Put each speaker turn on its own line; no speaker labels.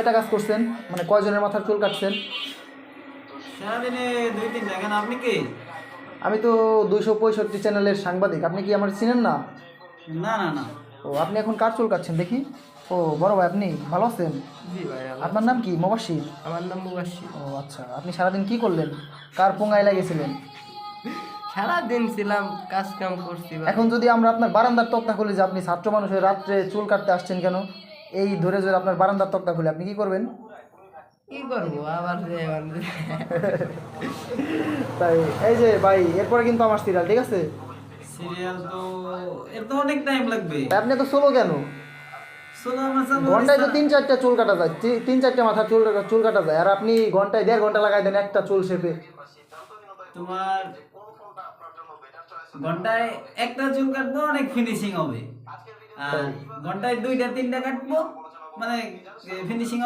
কয়টা কাজ করছেন, মানে কয়জনের মাথার চুল কাটছেন?
সারাদিনে 2-3টা। কেন, আপনি কি?
আমি তো 265 চ্যানেলের সাংবাদিক, আপনি কি আমার চিনেন না?
না না না।
ও, আপনি এখন কার চুল কাটছেন দেখি? ও বড় ভাই, আপনি ভালো আছেন?
জি ভাই,
আপনার নাম কি? মুবাশশির?
আমার নাম মুবাশশির।
ও আচ্ছা, আপনি সারাদিন কি করলেন? কার পোঙায় লাগিয়েছিলেন?
সারাদিন ছিলাম, কাজ কাম করছি ভাই।
এখন যদি আমরা আপনার বারান্দার তক্তা খুলি যে আপনি ছাত্র মানুষের রাত্রে চুল কাটতে আসছেন কেন, এই ধরে ধরে আপনার বারান্দার তক্তা খুলে আপনি কি করবেন?
কি করবো আবার
তাই এই যে ভাই, এরপরে কিন্তু আমার সিরিয়াল, ঠিক আছে?
সিরিয়াল তো এর তো অনেক টাইম লাগবে।
তা আপনি তো সোলো কেন?
শোনো, আমার
ঘন্টায় তো 3-4টা চুল কাটা যায়, 3-4টা মাথার চুল কাটা যায়, আর আপনি ঘন্টায় 1.5 ঘন্টা লাগাই দেন একটা চুল শেপে।
তোমার ঘন্টায় একটা চুল কাটবো, অনেক ফিনিশিং হবে। আর ঘন্টায় 2-3টা কাটবো, মানে ফিনিশিং হবে।